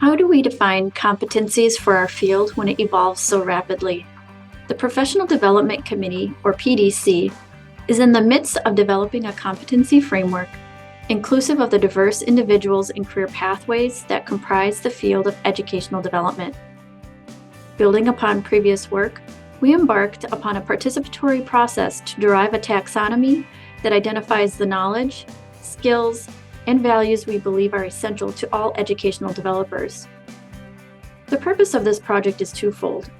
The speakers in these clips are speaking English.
How do we define competencies for our field when it evolves so rapidly? The Professional Development Committee, or PDC, is in the midst of developing a competency framework inclusive of the diverse individuals and career pathways that comprise the field of educational development. Building upon previous work, we embarked upon a participatory process to derive a taxonomy that identifies the knowledge, skills, and values we believe are essential to all educational developers. The purpose of this project is twofold.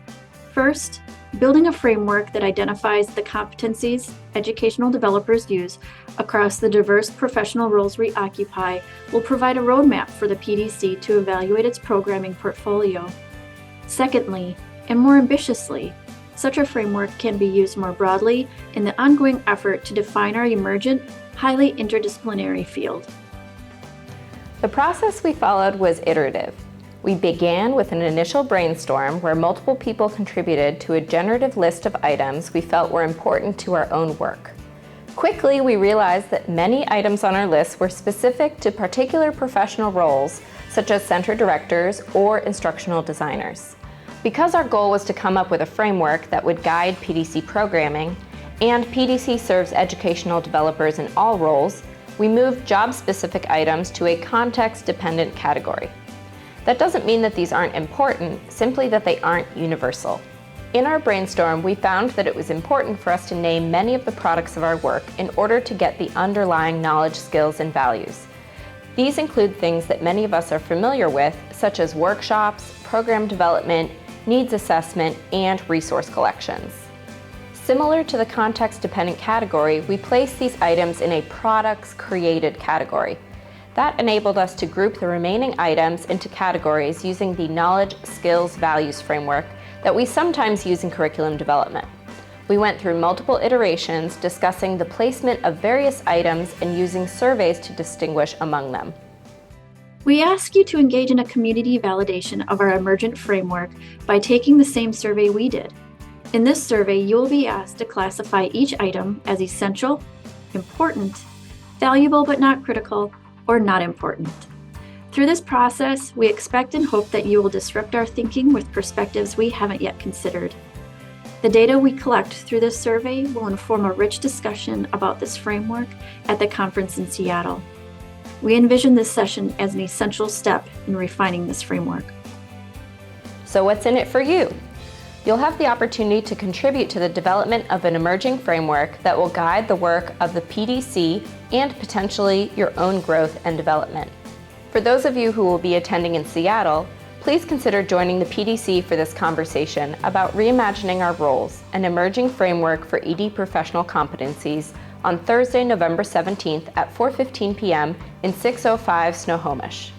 First, building a framework that identifies the competencies educational developers use across the diverse professional roles we occupy will provide a roadmap for the PDC to evaluate its programming portfolio. Secondly, and more ambitiously, such a framework can be used more broadly in the ongoing effort to define our emergent, highly interdisciplinary field. The process we followed was iterative. We began with an initial brainstorm where multiple people contributed to a generative list of items we felt were important to our own work. Quickly, we realized that many items on our list were specific to particular professional roles, such as center directors or instructional designers. Because our goal was to come up with a framework that would guide PDC programming, and PDC serves educational developers in all roles, we moved job-specific items to a context-dependent category. That doesn't mean that these aren't important, simply that they aren't universal. In our brainstorm, we found that it was important for us to name many of the products of our work in order to get the underlying knowledge, skills, and values. These include things that many of us are familiar with, such as workshops, program development, needs assessment, and resource collections. Similar to the context-dependent category, we placed these items in a products created category. That enabled us to group the remaining items into categories using the knowledge, skills, values framework that we sometimes use in curriculum development. We went through multiple iterations discussing the placement of various items and using surveys to distinguish among them. We ask you to engage in a community validation of our emergent framework by taking the same survey we did. In this survey, you will be asked to classify each item as essential, important, valuable but not critical, or not important. Through this process, we expect and hope that you will disrupt our thinking with perspectives we haven't yet considered. The data we collect through this survey will inform a rich discussion about this framework at the conference in Seattle. We envision this session as an essential step in refining this framework. So what's in it for you? You'll have the opportunity to contribute to the development of an emerging framework that will guide the work of the PDC and potentially your own growth and development. For those of you who will be attending in Seattle, please consider joining the PDC for this conversation about reimagining our roles, an emerging framework for ED professional competencies, on Thursday, November 17th at 4:15 p.m. in 605 Snohomish.